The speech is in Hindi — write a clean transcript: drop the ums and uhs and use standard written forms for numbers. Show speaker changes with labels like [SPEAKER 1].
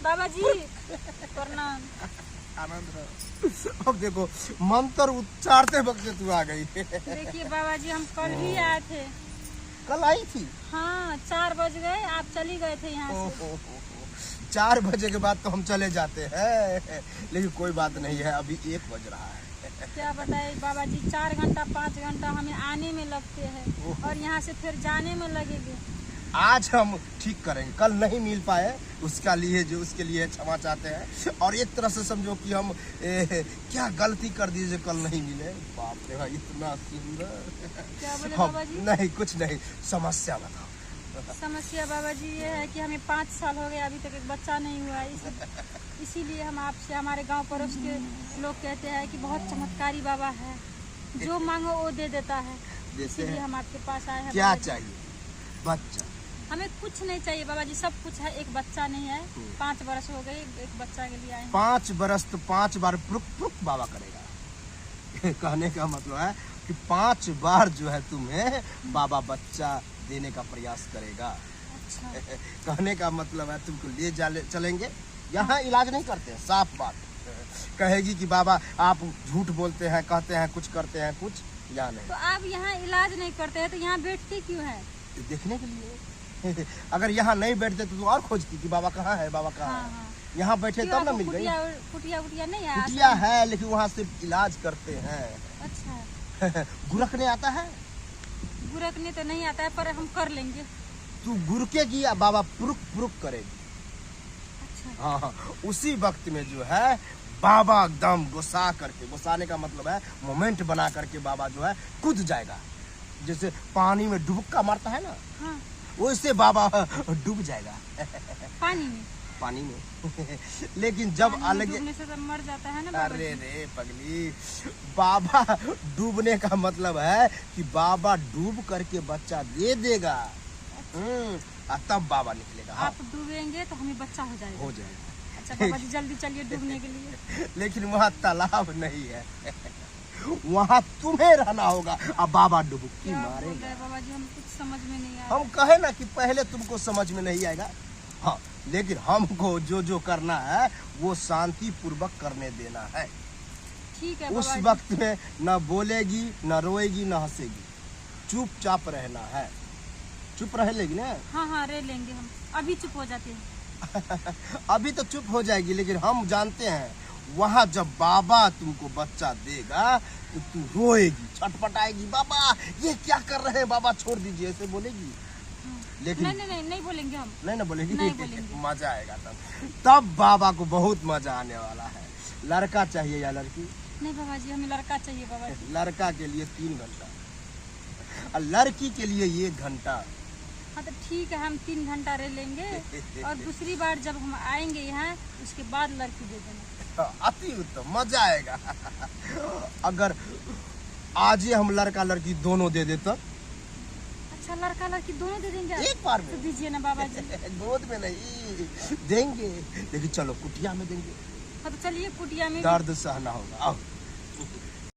[SPEAKER 1] बाबा जी प्रणाम।
[SPEAKER 2] आनंद रहो। अब देखो मंत्र उच्चारते वक्त तू आ गई।
[SPEAKER 1] देखिए बाबा जी हम कल भी आए थे।
[SPEAKER 2] कल आई थी?
[SPEAKER 1] हाँ 4 बज गए, आप चली गए थे यहाँ से।
[SPEAKER 2] 4 बजे के बाद तो हम चले जाते हैं, लेकिन कोई बात नहीं है, अभी 1 बज रहा है।
[SPEAKER 1] क्या बताए बाबा जी, 4 घंटा 5 घंटा हमें आने में लगते हैं और यहाँ से फिर जाने में लगेंगे।
[SPEAKER 2] आज हम ठीक करेंगे, कल नहीं मिल पाए उसके लिए क्षमा चाहते हैं। और एक तरह से समझो कि हम क्या गलती कर दी जो कल नहीं मिले। बाप रे भाई इतना सुंदर।
[SPEAKER 1] क्या बोले
[SPEAKER 2] हम
[SPEAKER 1] बाबा जी?
[SPEAKER 2] नहीं कुछ नहीं, समस्या बताओ।
[SPEAKER 1] समस्या बाबा जी ये है कि हमें 5 साल हो गए अभी तक एक बच्चा नहीं हुआ है। इसीलिए हम आपसे, हमारे गांव पड़ोस के लोग कहते हैं कि बहुत चमत्कारी बाबा है, जो मांगो वो दे देता है। इसीलिए हम आपके पास आए हैं।
[SPEAKER 2] क्या चाहिए? बच्चा?
[SPEAKER 1] हमें कुछ नहीं चाहिए बाबा जी, सब कुछ है, एक बच्चा नहीं है। 5 बरस हो गए, एक बच्चा के लिए आए हैं।
[SPEAKER 2] 5 बरस तो 5 बार प्रुक प्रुक बाबा करेगा। कहने का मतलब है कि 5 बार जो है तुम्हें बाबा बच्चा देने का प्रयास करेगा।
[SPEAKER 1] अच्छा।
[SPEAKER 2] कहने का मतलब है तुमको ले चलेंगे। यहाँ इलाज नहीं करते हैं, साफ बात। कहेगी कि बाबा आप झूठ बोलते हैं, कहते हैं कुछ, करते हैं कुछ, या नहीं।
[SPEAKER 1] तो आप यहाँ इलाज नहीं करते हैं तो यहाँ बैठते क्यों है?
[SPEAKER 2] देखने के लिए। अगर यहाँ नहीं बैठते तो और खोजती कि बाबा कहाँ है, बाबा कहाँ है।
[SPEAKER 1] हाँ।
[SPEAKER 2] यहाँ बैठे तब ना मिल गई।
[SPEAKER 1] कुटिया उटिया नहीं है?
[SPEAKER 2] कुटिया है लेकिन वहाँ सिर्फ इलाज करते हैं।
[SPEAKER 1] अच्छा।
[SPEAKER 2] गुरकने आता है?
[SPEAKER 1] गुरकने तो नहीं आता है पर हम कर लेंगे।
[SPEAKER 2] तू गुरकेगी या बाबा पुरुक पुरुक करेगी।
[SPEAKER 1] अच्छा।
[SPEAKER 2] हाँ, उसी वक्त में जो है बाबा एकदम गुस्सा करके, गुस्साने का मतलब है मोमेंट बना करके बाबा जो है कूद जाएगा। जैसे पानी में डुबक्का मारता है ना,
[SPEAKER 1] हाँ।
[SPEAKER 2] वैसे बाबा डूब जाएगा
[SPEAKER 1] पानी में।
[SPEAKER 2] पानी में। लेकिन जब अलग
[SPEAKER 1] डूबने से तो मर जाता है ना बाबा
[SPEAKER 2] अरे
[SPEAKER 1] जी।
[SPEAKER 2] रे पगली, बाबा डूबने का मतलब है कि बाबा डूब करके बच्चा दे देगा। तब बाबा निकलेगा।
[SPEAKER 1] आप डूबेंगे तो हमें बच्चा हो जाएगा।
[SPEAKER 2] हो जाएगा।
[SPEAKER 1] अच्छा बाबा जी जल्दी चलिए डूबने के लिए।
[SPEAKER 2] लेकिन वहाँ तालाब नहीं है, वहाँ तुम्हें रहना होगा। अब बाबा डुबकी
[SPEAKER 1] क्या बोल
[SPEAKER 2] मारेगा।
[SPEAKER 1] रहे हैं बाबा जी, हम कुछ समझ में नहीं आ
[SPEAKER 2] हम कहे ना कि पहले तुमको समझ में नहीं आएगा, हाँ, लेकिन हमको जो करना है वो शांति पूर्वक करने देना है।
[SPEAKER 1] ठीक है
[SPEAKER 2] उस
[SPEAKER 1] बाबा जी।
[SPEAKER 2] वक्त में न बोलेगी, न रोएगी, न हंसेगी, चुपचाप रहना है। चुप रह लेगी ना?
[SPEAKER 1] हाँ हाँ रह लेंगे हम, अभी चुप हो जाते हैं।
[SPEAKER 2] अभी तो चुप हो जाएगी, लेकिन हम जानते हैं वहाँ जब बाबा तुमको बच्चा देगा तो तू रोएगी, छटपटाएगी, बाबा ये क्या कर रहे हैं, बाबा छोड़ दीजिए, ऐसे बोलेगी। लेकिन
[SPEAKER 1] नहीं बोलेंगे हम।
[SPEAKER 2] नहीं ना बोलेगी।
[SPEAKER 1] नहीं बोलेंगे।
[SPEAKER 2] मजा आएगा तब बाबा को बहुत मजा आने वाला है। लड़का चाहिए या लड़की?
[SPEAKER 1] नहीं बाबा जी हमें लड़का चाहिए बाबा जी।
[SPEAKER 2] लड़का के लिए 3 घंटा और लड़की के लिए 1 घंटा।
[SPEAKER 1] हाँ तो ठीक है, हम 3 घंटा रह लेंगे और दूसरी बार जब हम आएंगे यहाँ उसके बाद लड़की दे देना।
[SPEAKER 2] अति उत्तम, मजा आएगा। अगर आज ही हम लड़का लड़की दोनों दे देते।
[SPEAKER 1] अच्छा लड़का लड़की दोनों दे देंगे?
[SPEAKER 2] एक बार में
[SPEAKER 1] तो दीजिए ना बाबा जी।
[SPEAKER 2] गोद में नहीं देंगे, लेकिन चलो कुटिया में देंगे।
[SPEAKER 1] हाँ तो चलिए कुटिया में।
[SPEAKER 2] दर्द सहना होगा। आओ।